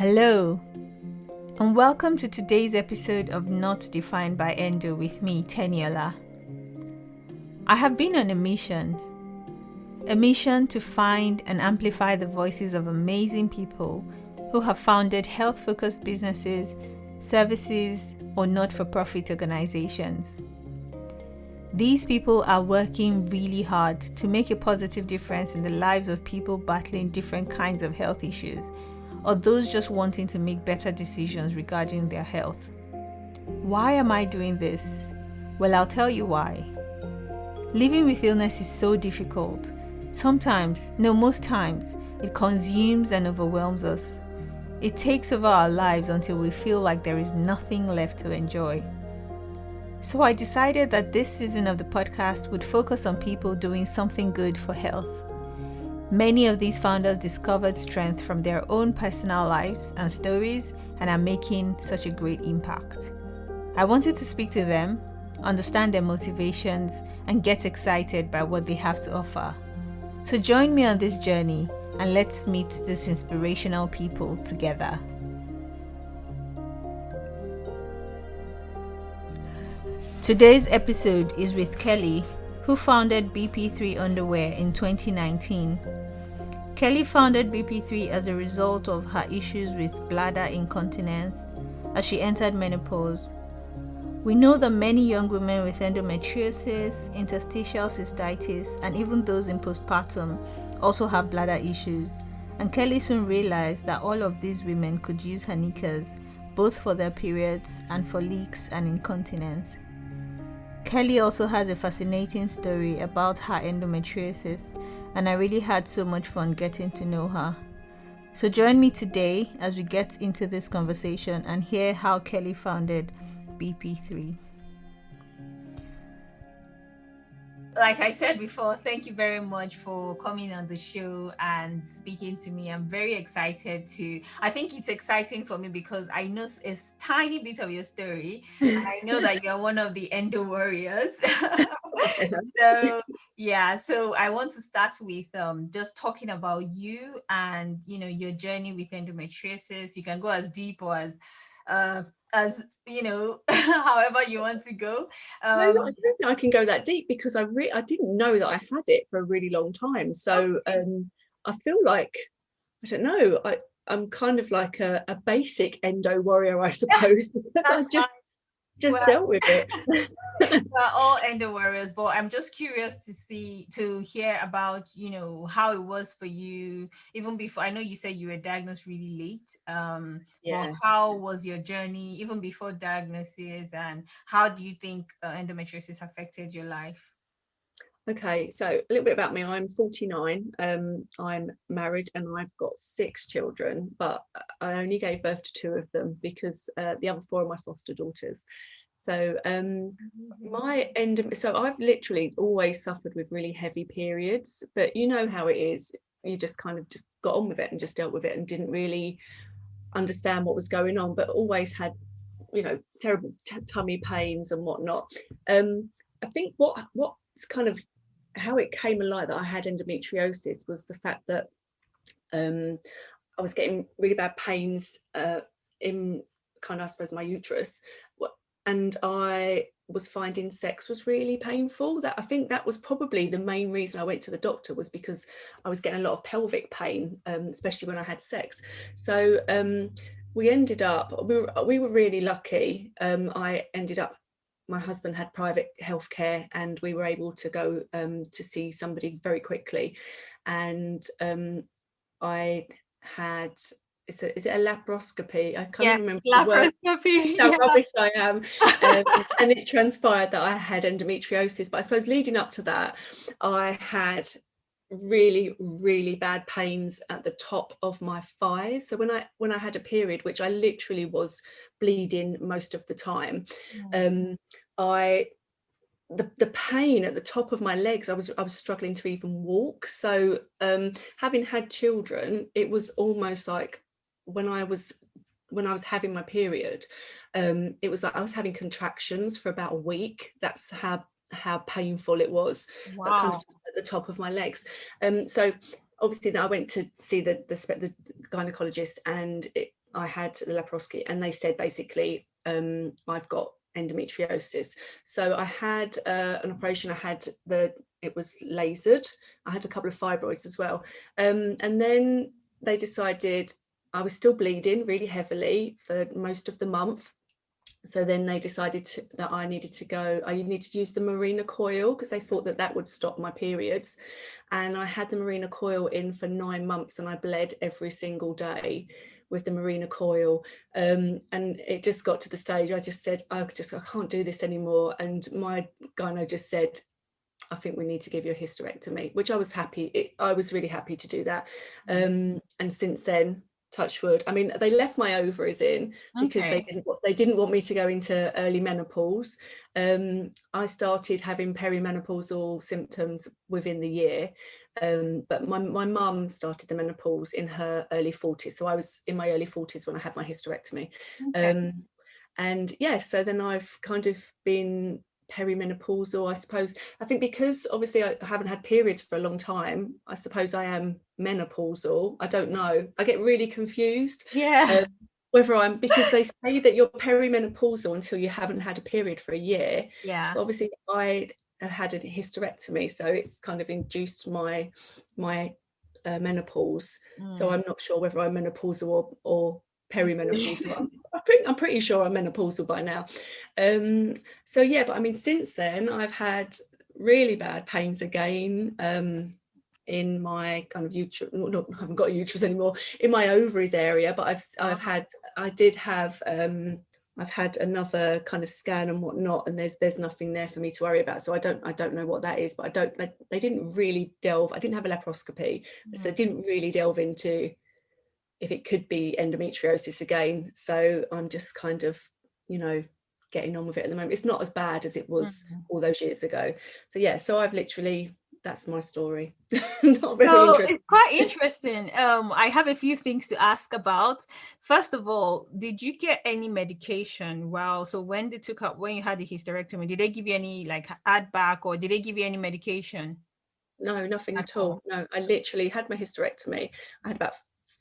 Hello, and welcome to today's episode of Not Defined by Endo with me, Teniola. I have been on a mission to find and amplify the voices of amazing people who have founded health-focused businesses, services, or not-for-profit organizations. These people are working really hard to make a positive difference in the lives of people battling different kinds of health issues, or those just wanting to make better decisions regarding their health. Why am I doing this? Well, I'll tell you why. Living with illness is so difficult. Most times, it consumes and overwhelms us. It takes over our lives until we feel like there is nothing left to enjoy. So I decided that this season of the podcast would focus on people doing something good for health. Many of these founders discovered strength from their own personal lives and stories and are making such a great impact. I wanted to speak to them, understand their motivations, and get excited by what they have to offer. So join me on this journey and let's meet these inspirational people together. Today's episode is with Kelly, who founded BP3 Underwear in 2019. Kelly founded BP3 as a result of her issues with bladder incontinence as she entered menopause. We know that many young women with endometriosis, interstitial cystitis, and even those in postpartum also have bladder issues, and Kelly soon realized that all of these women could use her knickers both for their periods and for leaks and incontinence. Kelly also has a fascinating story about her endometriosis, and I really had so much fun getting to know her. So join me today as we get into this conversation and hear how Kelly founded BP3. Like I said before, thank you very much for coming on the show and speaking to me. I'm very excited I think it's exciting for me because I know a tiny bit of your story. I know that you're one of the endo warriors. So I want to start with just talking about you and, your journey with endometriosis. You can go as deep or as however you want to go. I don't think I can go that deep because I didn't know that I had it for a really long time. So I feel like, I don't know, I'm kind of like a basic endo warrior, I suppose, because I just dealt with it. We're all endo warriors, but I'm just curious to hear about, how it was for you, even before. I know you said you were diagnosed really late. But how was your journey even before diagnosis, and how do you think endometriosis affected your life? Okay, so a little bit about me. I'm 49. I'm married and I've got 6 children, but I only gave birth to 2 of them because the other 4 are my foster daughters. So so I've literally always suffered with really heavy periods, but you know how it is. You just kind of just got on with it and just dealt with it and didn't really understand what was going on, but always had, terrible tummy pains and whatnot. I think what's kind of how it came alive that I had endometriosis was the fact that I was getting really bad pains in kind of, I suppose, my uterus, and I was finding sex was really painful. That I think that was probably the main reason I went to the doctor, was because I was getting a lot of pelvic pain, especially when I had sex. So we were really lucky. My husband had private healthcare and we were able to go to see somebody very quickly. And I had, is it a laparoscopy? I can't remember the word. How rubbish I am. And it transpired that I had endometriosis. But I suppose leading up to that, I had really, really bad pains at the top of my thighs. So when I had a period, which I literally was bleeding most of the time, the pain at the top of my legs, I was struggling to even walk. So having had children, it was almost like when I was having my period, it was like I was having contractions for about a week. That's how painful it was. Wow. Kind of at the top of my legs. So obviously then I went to see the gynecologist, and I had the laparoscopy, and they said basically I've got endometriosis. So I had an operation. It was lasered. I had a couple of fibroids as well, and then they decided I was still bleeding really heavily for most of the month. So then they decided that I needed to use the Marina coil, because they thought that would stop my periods. And I had the Marina coil in for 9 months, and I bled every single day with the Marina coil. And it just got to the stage, I just said, I can't do this anymore. And my gyno just said, I think we need to give you a hysterectomy, which I was happy. I was really happy to do that. And since then, touch wood, I mean, they left my ovaries in because they didn't want me to go into early menopause. I started having perimenopausal symptoms within the year, but my mum started the menopause in her early 40s, so I was in my early 40s when I had my hysterectomy. And yeah, so then I've kind of been perimenopausal, I suppose. I think because obviously I haven't had periods for a long time, I suppose I am menopausal. I don't know. I get really confused. Whether because they say that you're perimenopausal until you haven't had a period for a year. Yeah. But obviously I had a hysterectomy, so it's kind of induced my menopause. So I'm not sure whether I'm menopausal or perimenopausal. I'm pretty sure I'm menopausal by now. So yeah, but I mean, since then I've had really bad pains again in my kind of uterus. No, I haven't got a uterus anymore, in my ovaries area, but I've had another kind of scan and whatnot, and there's nothing there for me to worry about. So I don't know what that is, but they didn't really delve. I didn't have a laparoscopy, so they didn't really delve into if it could be endometriosis again. So I'm just kind of, getting on with it at the moment. It's not as bad as it was all those years ago. So yeah, so that's my story. Not very interesting. It's quite interesting. I have a few things to ask about. First of all, did you get any medication? So when you had the hysterectomy, did they give you any like add back, or did they give you any medication? No, nothing at all. No, I literally had my hysterectomy.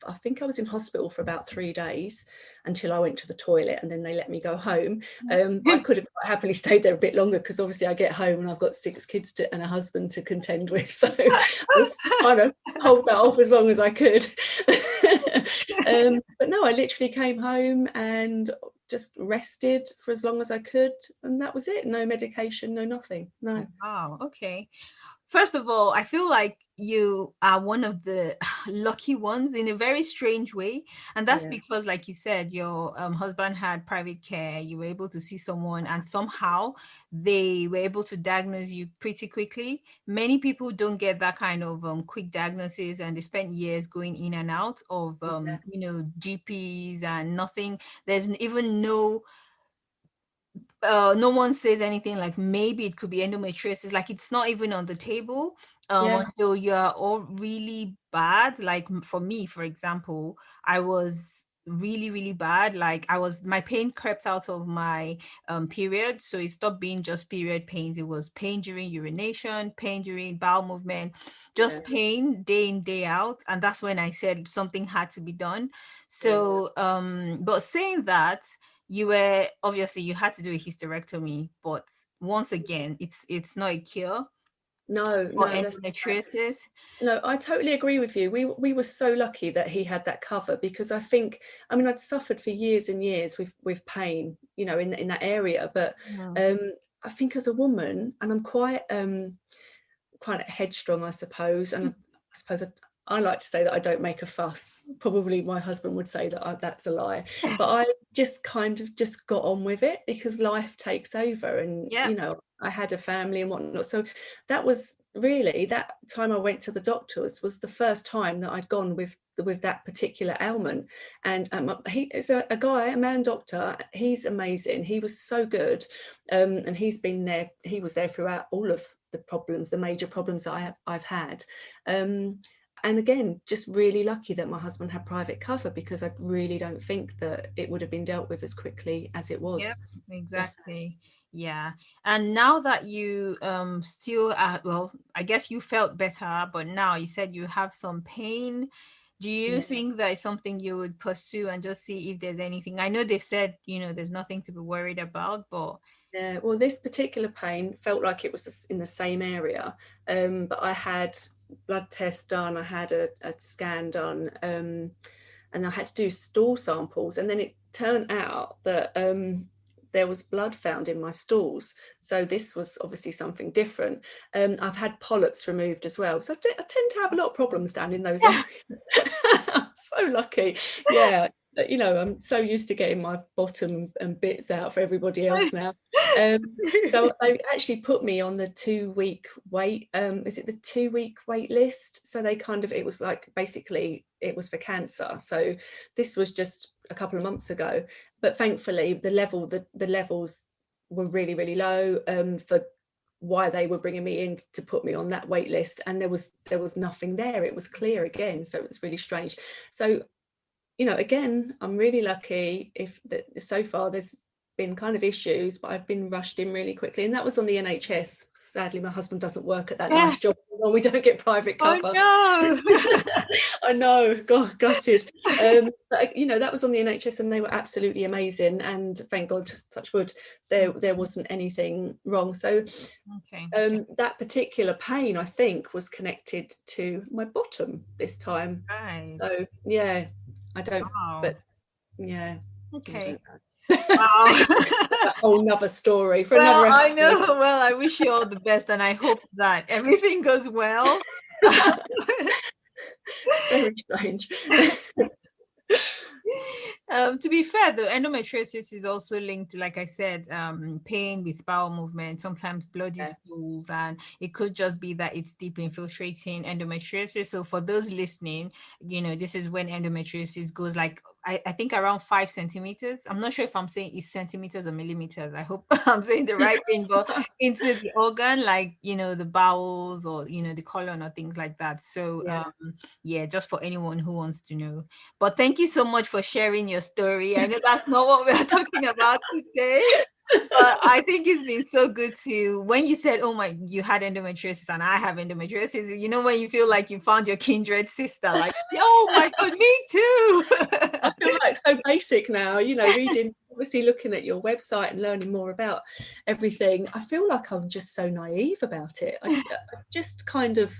I think I was in hospital for about 3 days until I went to the toilet, and then they let me go home. I could have happily stayed there a bit longer, because obviously I get home and I've got 6 kids and a husband to contend with. So I was trying to hold that off as long as I could. But no, I literally came home and just rested for as long as I could. And that was it. No medication, no nothing. No. Wow. Okay. First of all, I feel like you are one of the lucky ones in a very strange way. And that's because, like you said, your husband had private care. You were able to see someone, and somehow they were able to diagnose you pretty quickly. Many people don't get that kind of quick diagnosis, and they spend years going in and out of, GPs and nothing. There's even no one says anything like maybe it could be endometriosis, like it's not even on the table until you're all really bad. Like for me, for example, I was really, really bad. Like my pain crept out of my period, so it stopped being just period pains. It was pain during urination, pain during bowel movement, just pain day in, day out. And that's when I said something had to be done. So but saying that, you had to do a hysterectomy, but once again, it's not a cure. No, endometriosis. No, I totally agree with you. We were so lucky that he had that cover, because I'd suffered for years and years with pain, in that area. But I think as a woman, and I'm quite headstrong, I suppose, and I suppose I like to say that I don't make a fuss. Probably my husband would say that that's a lie. But I just kind of just got on with it, because life takes over, and I had a family and whatnot. So that was really, that time I went to the doctors was the first time that I'd gone with that particular ailment. And he is a man doctor. He's amazing. He was so good, and he was there throughout all of the major problems that I've had. And again, just really lucky that my husband had private cover, because I really don't think that it would have been dealt with as quickly as it was. Yep, exactly. Yeah. And now that you still I guess you felt better, but now you said you have some pain. Do you think that is something you would pursue and just see if there's anything? I know they've said, there's nothing to be worried about, but yeah, well, this particular pain felt like it was in the same area, but I had blood tests done, I had a scan done, and I had to do stool samples, and then it turned out that there was blood found in my stools. So this was obviously something different. I've had polyps removed as well. So I tend to have a lot of problems down in those areas. I'm so lucky. Yeah. I'm so used to getting my bottom and bits out for everybody else now. So they actually put me on the 2-week wait. Is it the 2-week wait list? So they it was like, basically it was for cancer. So this was just a couple of months ago, but thankfully the levels were really, really low for why they were bringing me in to put me on that wait list, and there was nothing there. It was clear again, so it was really strange. So again, I'm really lucky so far there's been kind of issues, but I've been rushed in really quickly, and that was on the NHS. Sadly, my husband doesn't work at that nice job, and we don't get private cover. Oh no. I know, God, gutted. But that was on the NHS, and they were absolutely amazing, and thank God, touch wood, there wasn't anything wrong. So that particular pain, I think, was connected to my bottom this time. Right. So yeah, I don't, but yeah. Okay. Wow. That's a whole nother story for another episode. I know. Well, I wish you all the best, and I hope that everything goes well. Very strange. To be fair, though, endometriosis is also linked to, like I said, pain with bowel movement, sometimes bloody stools, and it could just be that it's deep infiltrating endometriosis. So for those listening, this is when endometriosis goes like, I think around 5 centimeters. I'm not sure if I'm saying it's centimeters or millimeters. I hope I'm saying the right thing, but into the organ, like, the bowels or, the colon or things like that. So just for anyone who wants to know. But thank you so much for sharing your story. I know that's not what we're talking about today, but I think it's been so good when you said, oh my, you had endometriosis and I have endometriosis, when you feel like you found your kindred sister, like, oh my God, me too. I feel like so basic now, reading, obviously looking at your website and learning more about everything. I feel like I'm just so naive about it. I just kind of,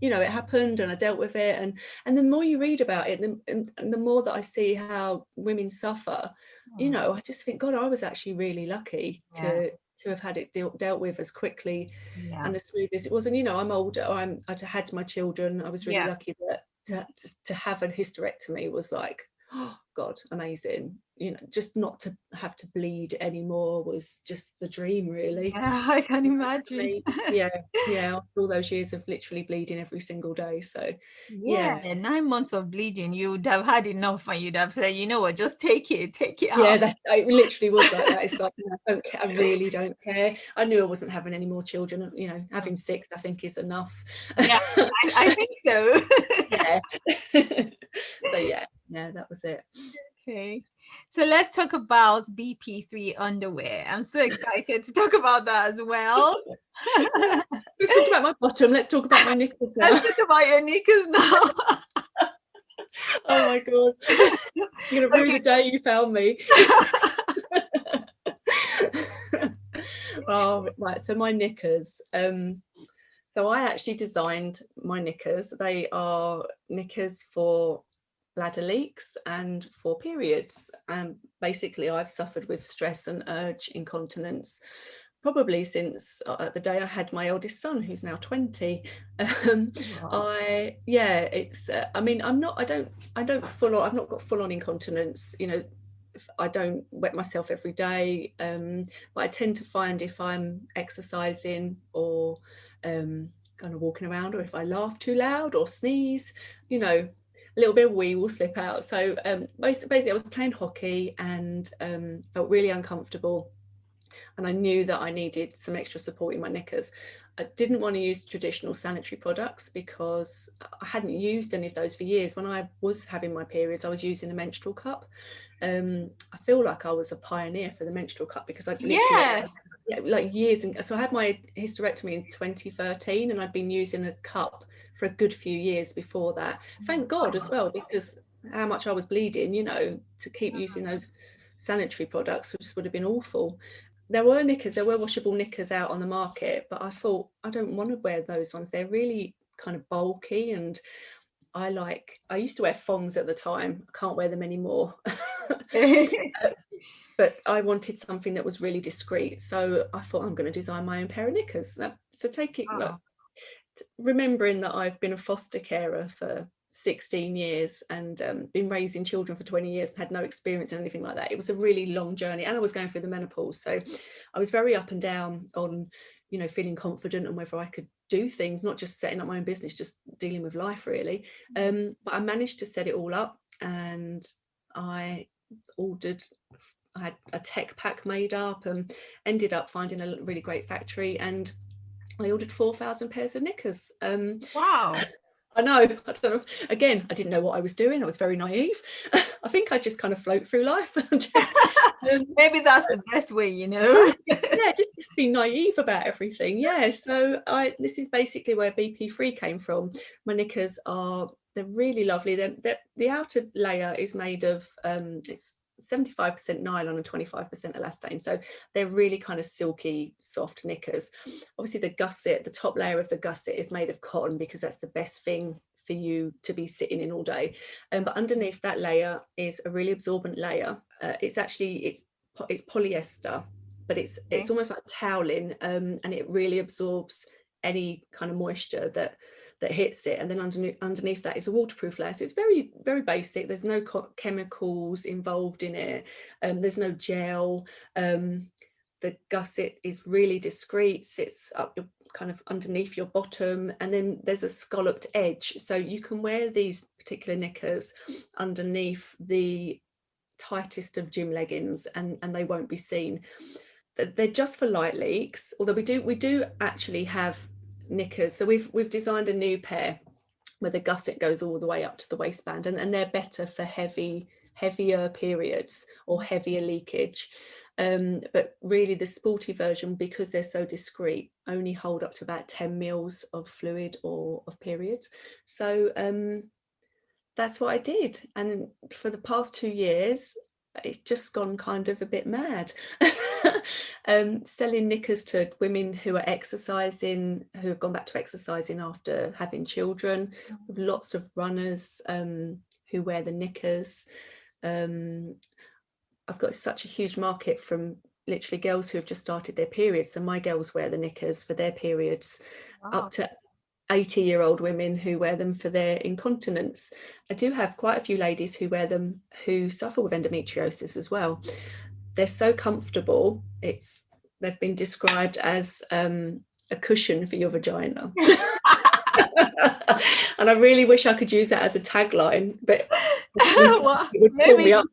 it happened and I dealt with it. And the more you read about it and the more that I see how women suffer, I just think, God, I was actually really lucky to have had it dealt with as quickly and as smooth as it was. And, I'm older, I'd had my children. I was really lucky that to have a hysterectomy was like, oh God, amazing. Just not to have to bleed anymore was just the dream, really. Yeah, I can imagine. After all those years of literally bleeding every single day. So 9 months of bleeding, you would have had enough, and you'd have said, you know what, just take it out. Yeah, it literally was like that. It's like, I don't care, I really don't care. I knew I wasn't having any more children. Having 6 I think is enough. Yeah, I think so. So that was it. Okay, so let's talk about BP3 underwear. I'm so excited to talk about that as well. We talked about my bottom. Let's talk about my knickers now. Let's talk about your knickers now. Oh my God, you're gonna ruin the day you found me. Oh, right. So my knickers. So I actually designed my knickers. They are knickers for bladder leaks and for periods. And basically, I've suffered with stress and urge incontinence probably since the day I had my eldest son, who's now 20. I don't full on. I've not got full on incontinence. I don't wet myself every day, but I tend to find if I'm exercising or kind of walking around, or if I laugh too loud or sneeze, a little bit of wee will slip out. So basically I was playing hockey and felt really uncomfortable, and I knew that I needed some extra support in my knickers. I didn't want to use traditional sanitary products because I hadn't used any of those for years. When I was having my periods, I was using a menstrual cup. I feel like I was a pioneer for the menstrual cup because I like years. And so I had my hysterectomy in 2013, and I'd been using a cup for a good few years before that. Thank God as well, because how much I was bleeding, you know, to keep using those sanitary products, which would have been awful. There were washable knickers out on the market, but I thought, I don't want to wear those ones. They're really kind of bulky, and I used to wear thongs at the time. I can't wear them anymore. But I wanted something that was really discreet. So I thought, I'm going to design my own pair of knickers. So take it, remembering that I've been a foster carer for 16 years and been raising children for 20 years and had no experience in anything like that. It was a really long journey, and I was going through the menopause. So I was very up and down on, you know, feeling confident and whether I could do things, not just setting up my own business, just dealing with life really. But I managed to set it all up, and I had a tech pack made up and ended up finding a really great factory, and I ordered 4,000 pairs of knickers. Wow. I know, I don't know. Again, I didn't know what I was doing. I was very naive. I think I just kind of float through life. Maybe that's the best way, you know. Yeah, just be naive about everything. Yeah, so this is basically where BP3 came from. My knickers they're really lovely. The outer layer is made of it's 75% nylon and 25% elastane, so they're really kind of silky, soft knickers. Obviously, the top layer of the gusset is made of cotton, because that's the best thing for you to be sitting in all day. But underneath that layer is a really absorbent layer. It's polyester, but it's almost like toweling, and it really absorbs any kind of moisture that hits it. And then underneath that is a waterproof layer. So it's very, very basic. There's no chemicals involved in it. There's no gel. The gusset is really discreet, sits up kind of underneath your bottom, and then there's a scalloped edge. So you can wear these particular knickers underneath the tightest of gym leggings, and they won't be seen. They're just for light leaks, although we do actually have knickers. So we've designed a new pair where the gusset goes all the way up to the waistband, and they're better for heavier periods or heavier leakage. But really the sporty version, because they're so discreet, only hold up to about 10 mils of fluid or of periods. So that's what I did, and for the past 2 years it's just gone kind of a bit mad. Selling knickers to women who are exercising, who have gone back to exercising after having children, with lots of runners who wear the knickers. I've got such a huge market from literally girls who have just started their periods, so my girls wear the knickers for their periods. Wow. Up to 80-year-old women who wear them for their incontinence. I do have quite a few ladies who wear them who suffer with endometriosis as well. They're so comfortable. They've been described as a cushion for your vagina. And I really wish I could use that as a tagline, but it would pull me up.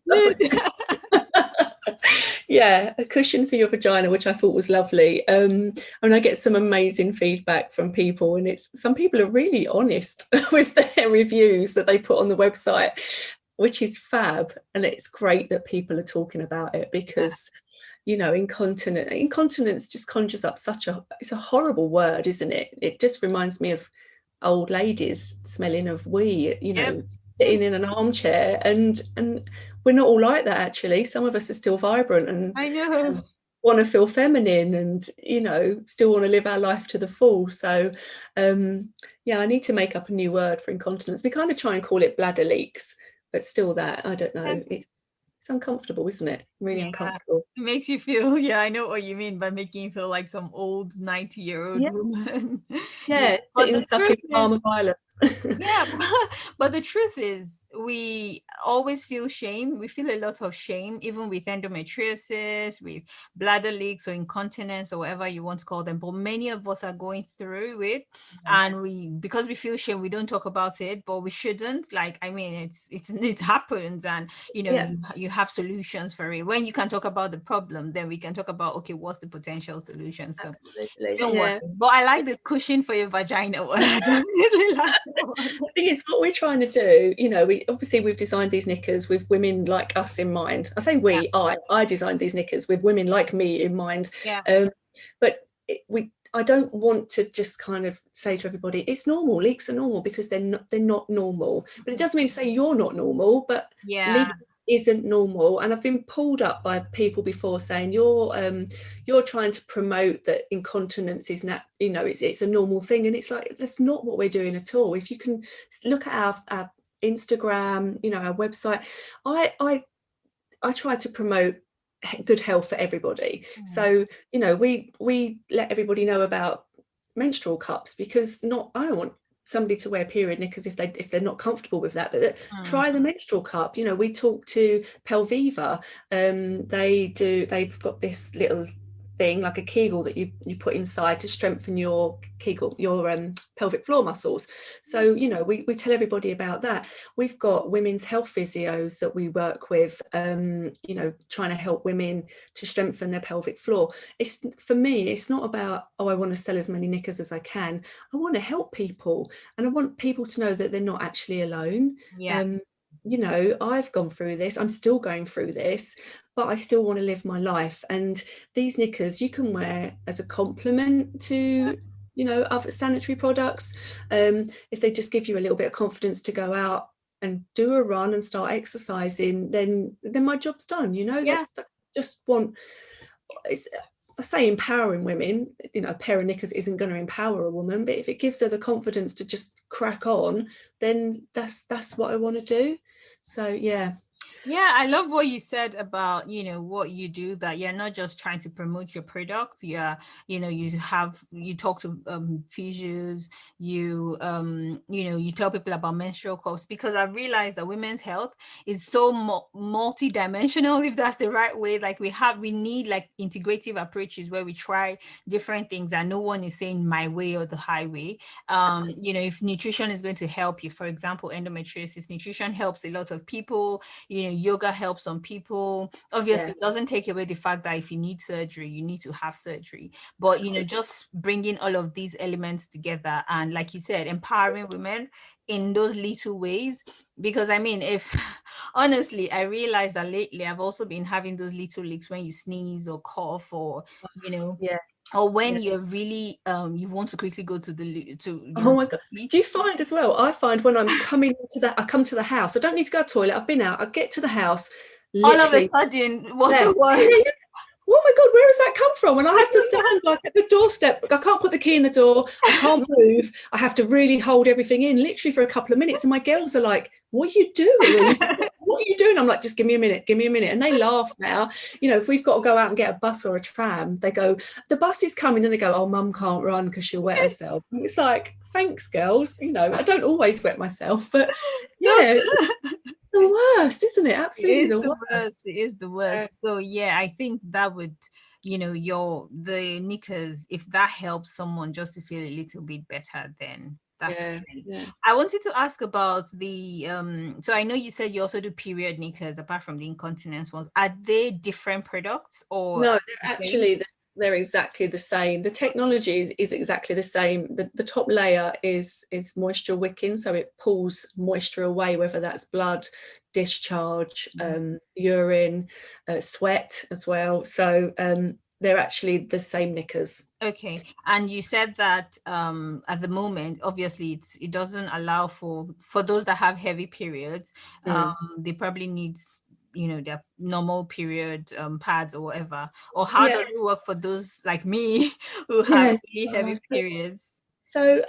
Yeah, a cushion for your vagina, which I thought was lovely. And I get some amazing feedback from people, and some people are really honest with their reviews that they put on the website, which is fab. And it's great that people are talking about it, because you know, incontinence just conjures up it's a horrible word, isn't it? It just reminds me of old ladies smelling of wee, you know, sitting in an armchair, and we're not all like that, actually. Some of us are still vibrant and I know want to feel feminine, and you know, still want to live our life to the full. So I need to make up a new word for incontinence. We kind of try and call it bladder leaks, but still, that I don't know, it's uncomfortable, isn't it? Really uncomfortable. It makes you feel, I know what you mean by making you feel like some old 90-year-old woman. Sitting stuck in Palm of Ireland. But the truth is, we always feel shame. We feel a lot of shame, even with endometriosis, with bladder leaks or incontinence or whatever you want to call them. But many of us are going through it, and because we feel shame, we don't talk about it. But we shouldn't. Like, I mean, it happens, and you know, you have solutions for it. When you can talk about the problem, then we can talk about, okay, what's the potential solution? So don't worry. But I like the cushion for your vagina one. I really like that one. I think it's what we're trying to do. You know, we've designed these knickers with women like us in mind. I say I designed these knickers with women like me in mind. But I don't want to just kind of say to everybody it's normal, leaks are normal, because they're not normal. But it doesn't mean to say you're not normal, but leaks isn't normal. And I've been pulled up by people before saying you're trying to promote that incontinence is not, it's a normal thing, and it's like, that's not what we're doing at all. If you can look at our Instagram, our website, I try to promote good health for everybody. So we let everybody know about menstrual cups, because I don't want somebody to wear period knickers if they're not comfortable with that, but try the menstrual cup. We talk to Pelviva. They've got this little thing like a Kegel that you put inside to strengthen your pelvic floor muscles. So we tell everybody about that. We've got women's health physios that we work with, trying to help women to strengthen their pelvic floor. For me, it's not about, I want to sell as many knickers as I can. I want to help people, and I want people to know that they're not actually alone. I've gone through this, I'm still going through this, but I still want to live my life. And these knickers you can wear as a complement to other sanitary products. If they just give you a little bit of confidence to go out and do a run and start exercising, then my job's done. I say empowering women. A pair of knickers isn't going to empower a woman, but if it gives her the confidence to just crack on, then that's what I want to do. So I love what you said about what you do, that you're not just trying to promote your product. You talk to physios, you tell people about menstrual cups, because I realized that women's health is so multi-dimensional, if that's the right way. Like we need like integrative approaches where we try different things, and no one is saying my way or the highway. If nutrition is going to help you, for example, endometriosis, nutrition helps a lot of people. Yoga helps some people. Obviously, it doesn't take away the fact that if you need surgery, you need to have surgery. But, just bringing all of these elements together and, like you said, empowering women in those little ways. Because, honestly, I realized that lately I've also been having those little leaks when you sneeze or cough or, or when you're really you want to quickly go to oh my god, do you find as well, I find when I come to the house, I don't need to go to the toilet, I've been out, I get to the house, all of a sudden, what's the word? Oh my god, where has that come from? And I have to stand like at the doorstep. I can't put the key in the door, I can't move, I have to really hold everything in literally for a couple of minutes, and my girls are like, what are you doing? What are you doing? I'm like, just give me a minute, and they laugh now. If we've got to go out and get a bus or a tram, they go, the bus is coming, and they go, oh, mum can't run because she'll wet herself. And it's like, thanks girls. I don't always wet myself, but the worst, isn't it? Absolutely the worst. It is the worst. So I think that would, the knickers, if that helps someone just to feel a little bit better, then that's great. I wanted to ask about the so I know you said you also do period knickers apart from the incontinence ones. Are they different products or no? They're exactly the same. The technology is exactly the same. The top layer is moisture wicking, so it pulls moisture away, whether that's blood, discharge, urine, sweat as well. So they're actually the same knickers. Okay. And you said that at the moment, obviously it doesn't allow for those that have heavy periods. They probably need their normal period pads or whatever. Or how does it work for those like me who have really heavy periods? So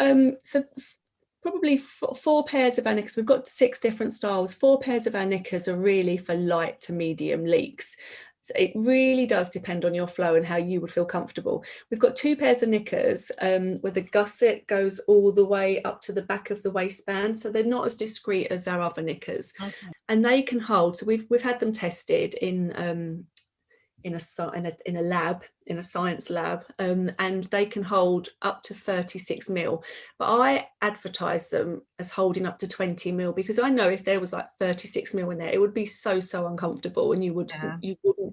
probably 4 pairs of our knickers. We've got 6 different styles. 4 pairs of our knickers are really for light to medium leaks. So it really does depend on your flow and how you would feel comfortable. We've got 2 pairs of knickers where the gusset goes all the way up to the back of the waistband, so they're not as discreet as our other knickers. Okay. And they can hold. So we've had them tested in a lab, in a science lab, and they can hold up to 36 mil. But I advertise them as holding up to 20 mil because I know if there was like 36 mil in there, it would be so uncomfortable, and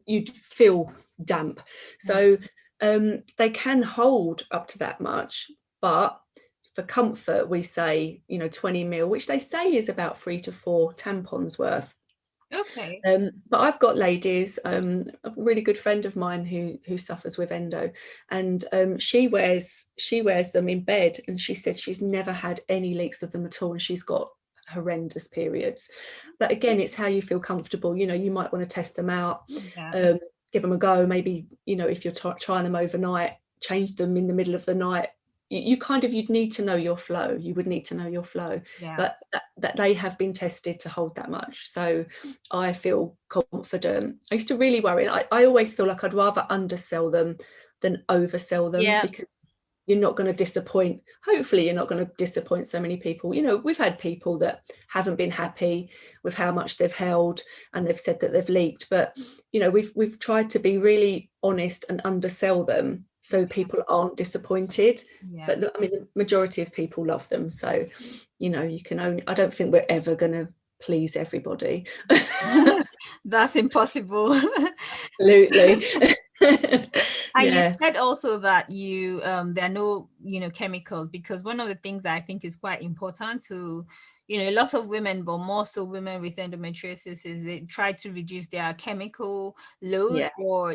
you'd feel damp. So they can hold up to that much, but for comfort, we say 20 mil, which they say is about 3 to 4 tampons worth. Okay. But I've got ladies, a really good friend of mine who suffers with endo, and she wears them in bed, and she said she's never had any leaks of them at all, and she's got horrendous periods. But again, it's how you feel comfortable. You might want to test them out, Yeah. give them a go. Maybe, if you're trying them overnight, change them in the middle of the night. You'd need to know your flow. You would need to know your flow. Yeah. But that they have been tested to hold that much. So I feel confident. I used to really worry. I always feel like I'd rather undersell them than oversell them, Yeah. because you're not going to disappoint. Hopefully you're not going to disappoint so many people. We've had people that haven't been happy with how much they've held, and they've said that they've leaked, but we've tried to be really honest and undersell them so people aren't disappointed. Yeah. But the majority of people love them, so you can only, I don't think we're ever going to please everybody. That's impossible. Absolutely. And you said also that there are no chemicals, because one of the things that I think is quite important to a lot of women, but more so women with endometriosis, is they try to reduce their chemical load or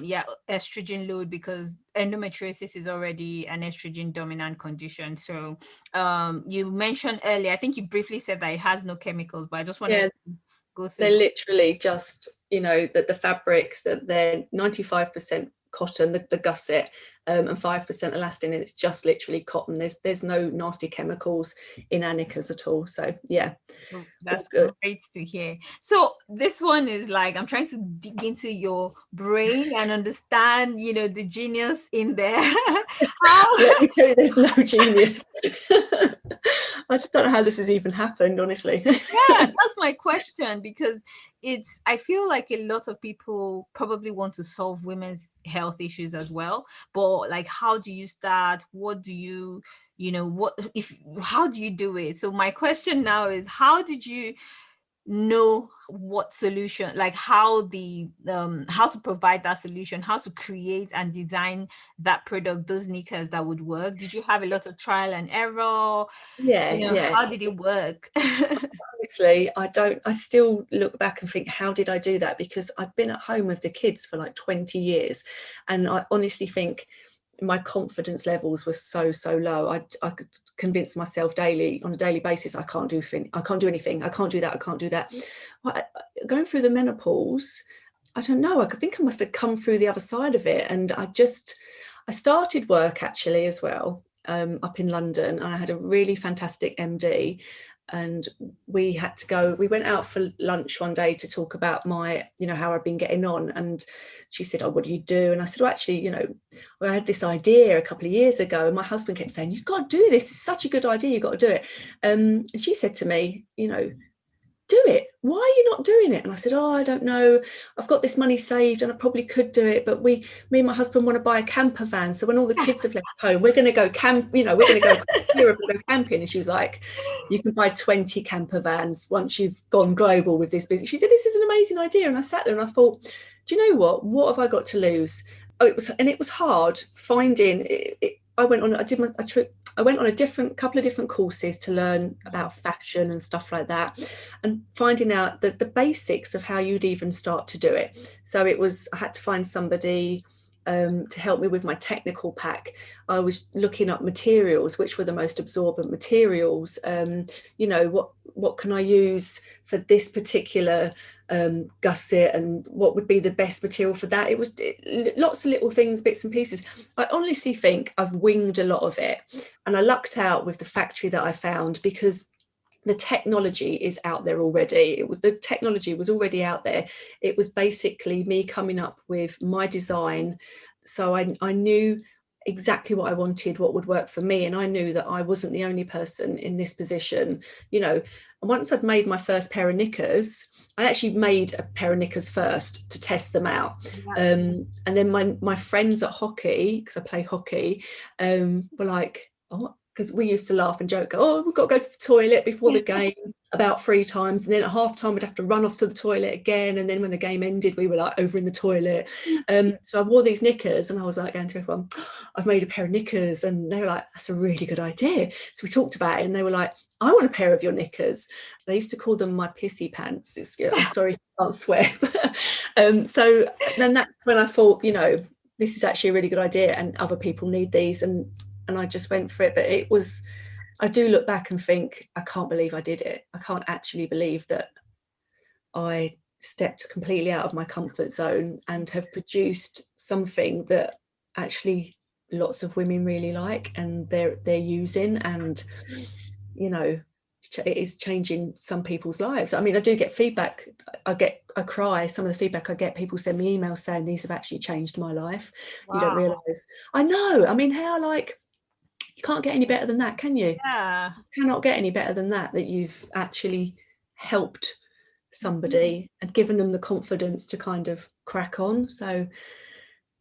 estrogen load, because endometriosis is already an estrogen dominant condition. So you mentioned earlier, I think you briefly said that it has no chemicals, but I just wanted to go through. They're literally just that the fabrics, that they're 95% cotton, the gusset, and 5% elastin, and it's just literally cotton. There's no nasty chemicals in our knickers at all. So that's great to hear. So this one is like, I'm trying to dig into your brain and understand the genius in there. Let me tell you, there's no genius. I just don't know how this has even happened, honestly. That's my question, because I feel like a lot of people probably want to solve women's health issues as well, but like, how do you start? What do you how do you do it? So my question now is, how did you know what solution, like how to provide that solution, how to create and design that product, those knickers that would work? Did you have a lot of trial and error? How did it work? Honestly, I still look back and think, how did I do that? Because I've been at home with the kids for like 20 years, and I honestly think my confidence levels were so low. I could convince myself on a daily basis, I can't do anything, I can't do that, I can't do that. Going through the menopause, I don't know, I think I must have come through the other side of it. And I started work actually as well, up in London, and I had a really fantastic MD, and we went out for lunch one day to talk about my, how I've been getting on. And she said, "Oh, what do you do?" And I said, "Well, actually, I had this idea a couple of years ago, and my husband kept saying, you've got to do this. It's such a good idea. You've got to do it." And she said to me, "Do it. Why are you not doing it?" And I said, "Oh, I don't know. I've got this money saved and I probably could do it. But me and my husband want to buy a camper van. So when all the kids have left home, we're going to go camp, we're going to go across Europe and go camping." And she was like, "You can buy 20 camper vans once you've gone global with this business." She said, "This is an amazing idea." And I sat there and I thought, do you know what? What have I got to lose? It was hard finding it. I went on a couple of different courses to learn about fashion and stuff like that, and finding out the basics of how you'd even start to do it. So I had to find somebody to help me with my technical pack. I was looking up materials, which were the most absorbent materials. What can I use for this particular gusset, and what would be the best material for that? It was lots of little things, bits and pieces. I honestly think I've winged a lot of it, and I lucked out with the factory that I found, because the technology is out there already. The technology was already out there. It was basically me coming up with my design. So I knew exactly what I wanted, what would work for me. And I knew that I wasn't the only person in this position. And once I'd made my first pair of knickers, I actually made a pair of knickers first to test them out. And then my friends at hockey, because I play hockey, were like, "Oh," because we used to laugh and joke, "Oh, we've got to go to the toilet before the game." about 3 times, and then at half time we'd have to run off to the toilet again, and then when the game ended we were like over in the toilet. So I wore these knickers, and I was like going to everyone, I've made a pair of knickers, and they were like, that's a really good idea. So we talked about it, and they were like, I want a pair of your knickers. They used to call them my pissy pants. I'm sorry, I can't swear. So then that's when I thought, you know, this is actually a really good idea, and other people need these, and I just went for it. But it was, I do look back and think, I can't believe I did it. I can't actually believe that I stepped completely out of my comfort zone and have produced something that actually lots of women really like, and they're using, and, you know, it is changing some people's lives. I mean, I do get feedback. I cry. Some of the feedback I get, people send me emails saying these have actually changed my life. Wow. You don't realise. I know. I mean, how, like, you can't get any better than that, can you? Yeah. You cannot get any better than that you've actually helped somebody and given them the confidence to kind of crack on. So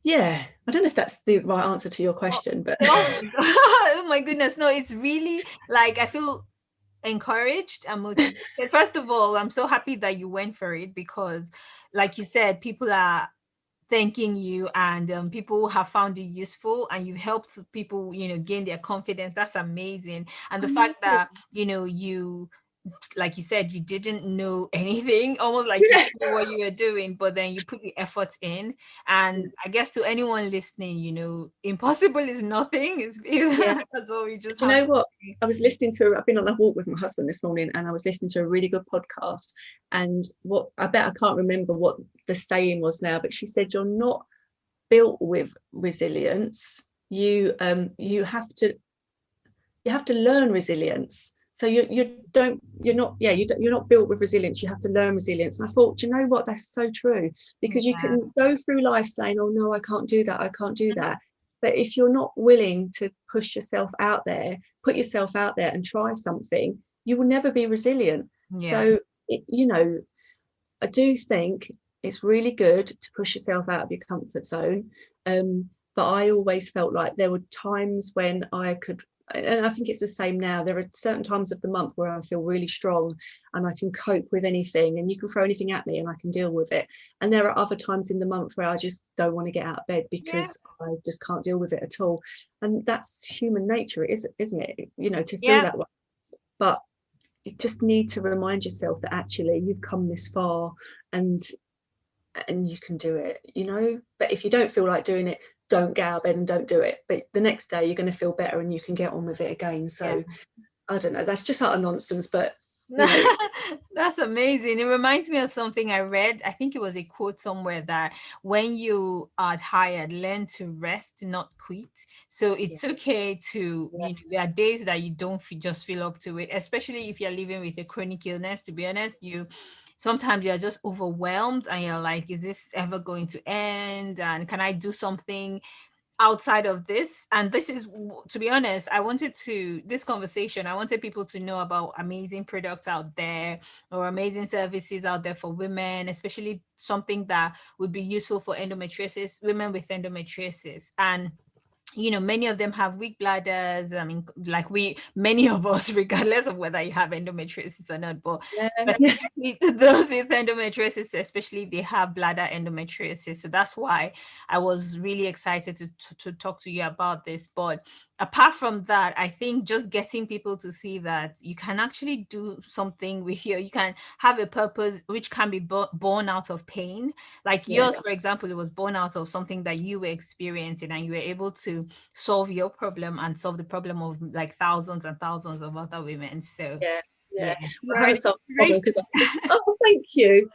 yeah, I don't know if that's the right answer to your question, but oh my goodness, no, it's really, like, I feel encouraged and motivated. First of all, I'm so happy that you went for it, because like you said, people are thanking you, and people have found it useful, and you've helped people, you know, gain their confidence. That's amazing. And the fact that, you know, you, like you said, you didn't know anything, almost like you didn't know what you were doing, but then you put the effort in. And I guess to anyone listening, you know, impossible is nothing. That's what we just, you know what, I was listening to, I've been on a walk with my husband this morning, and I was listening to a really good podcast, and I can't remember what the saying was now, but she said, you're not built with resilience, you have to learn resilience. So you're not built with resilience, you have to learn resilience. And I thought, you know what, that's so true, because you can go through life saying, oh no, I can't do that, but if you're not willing to push yourself out there, put yourself out there and try something, you will never be resilient. So you know, I do think it's really good to push yourself out of your comfort zone, but I always felt like there were times when I could, and I think it's the same now, there are certain times of the month where I feel really strong and I can cope with anything, and you can throw anything at me and I can deal with it. And there are other times in the month where I just don't want to get out of bed because I just can't deal with it at all. And that's human nature, isn't it? You know, to feel that way. But you just need to remind yourself that actually you've come this far, and you can do it, you know. But if you don't feel like doing it, don't get out of bed and don't do it. But the next day you're going to feel better and you can get on with it again. So I don't know, that's just utter nonsense, but you know. That's amazing. It reminds me of something I read. I think it was a quote somewhere, that when you are tired, learn to rest, not quit. So it's okay to, you know, there are days that you don't just feel up to it, especially if you're living with a chronic illness. To be honest, sometimes you're just overwhelmed and you're like, is this ever going to end? And can I do something outside of this? And this is, to be honest, I wanted people to know about amazing products out there, or amazing services out there for women, especially something that would be useful for women with endometriosis. And you know, many of them have weak bladders. I mean, like many of us, regardless of whether you have endometriosis or not, but specifically those with endometriosis, especially if they have bladder endometriosis. So that's why I was really excited to talk to you about this. But apart from that, I think just getting people to see that you can actually do something with you can have a purpose which can be born out of pain. Like yours, for example, it was born out of something that you were experiencing, and you were able to solve your problem and solve the problem of like thousands and thousands of other women. So I haven't solved the problem because thank you.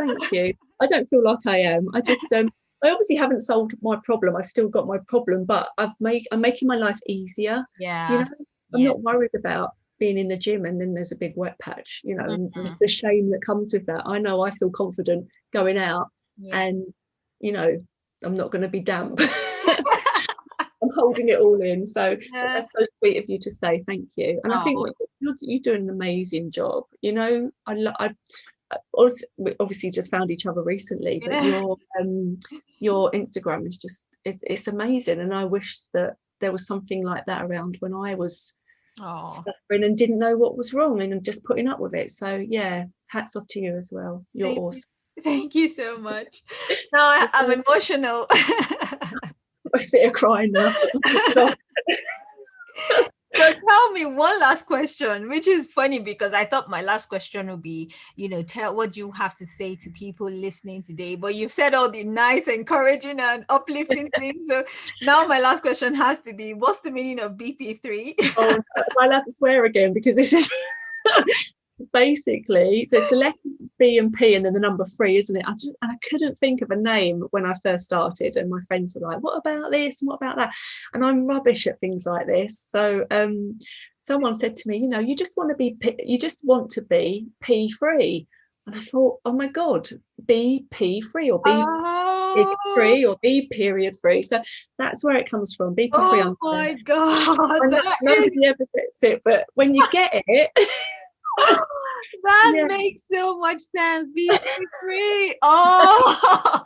I don't feel like I am. I just I obviously haven't solved my problem. I've still got my problem, but I'm making my life easier. You know, I'm not worried about being in the gym and then there's a big wet patch, you know, and the shame that comes with that. I know I feel confident going out, and you know, I'm not going to be damp. I'm holding it all in. So that's so sweet of you to say thank you. And I think you're doing an amazing job. You know, I we obviously just found each other recently, but your Instagram is just it's amazing, and I wish that there was something like that around when I was Oh, suffering and didn't know what was wrong and just putting up with it. So yeah, hats off to you as well. You're thank awesome. you. Thank you so much. Now I'm emotional. I sit here crying now. So tell me one last question, which is funny because I thought my last question would be, tell what you have to say to people listening today. But you've said all the nice, encouraging, and uplifting things. So now my last question has to be, what's the meaning of BP3? Oh, am I allowed to swear again? Because this is basically, so it's the letters B and P and then the number 3, isn't it? I couldn't think of a name when I first started, and my friends were like, what about this and what about that? And I'm rubbish at things like this. So someone said to me, you just want to be P3. And I thought, oh my God, BP3 or B free or B period free. So that's where it comes from. BP3. Oh my God. Nobody ever gets it, but when you get it, that makes so much sense. BP3. Oh,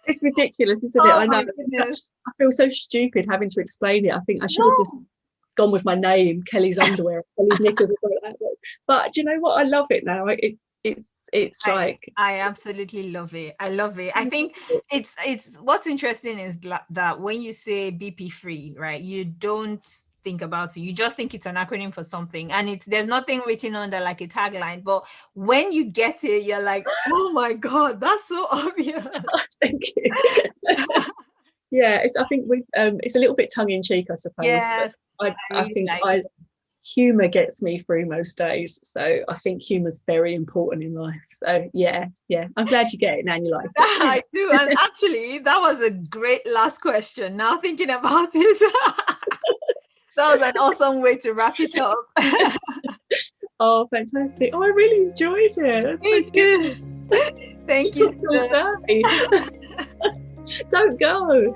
it's ridiculous, isn't it? I know. I feel so stupid having to explain it. I think I should have just gone with my name, Kelly's underwear, Kelly's knickers, or something like that. But do you know what? I love it now. It's like I absolutely love it. I love it. I think it's what's interesting is that when you say BP3, right, you don't think about it. You just think it's an acronym for something, and there's nothing written under like a tagline. But when you get it, you're like, oh my God, that's so obvious. Thank you. Yeah, I think it's a little bit tongue in cheek, I suppose. Yes, I think humour gets me through most days. So I think humour's very important in life. So yeah. I'm glad you get it now and you like it. I do. And actually, that was a great last question. Now thinking about it, that was an awesome way to wrap it up. Oh, fantastic. Oh, I really enjoyed it. Me too. Thank you. Don't go.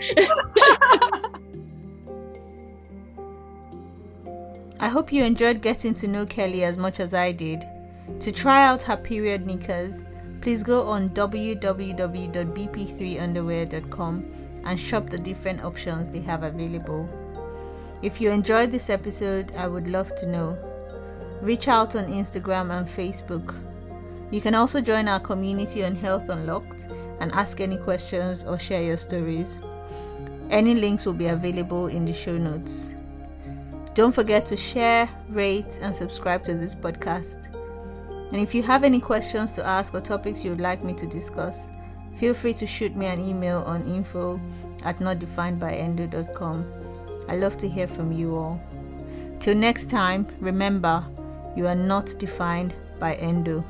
I hope you enjoyed getting to know Kelly as much as I did. To try out her period knickers, please go on www.bp3underwear.com and shop the different options they have available. If you enjoyed this episode, I would love to know. Reach out on Instagram and Facebook. You can also join our community on Health Unlocked and ask any questions or share your stories. Any links will be available in the show notes. Don't forget to share, rate, and subscribe to this podcast. And if you have any questions to ask or topics you would like me to discuss, feel free to shoot me an email on info@notdefinedbyendo.com. I love to hear from you all. Till next time, remember, you are not defined by endo.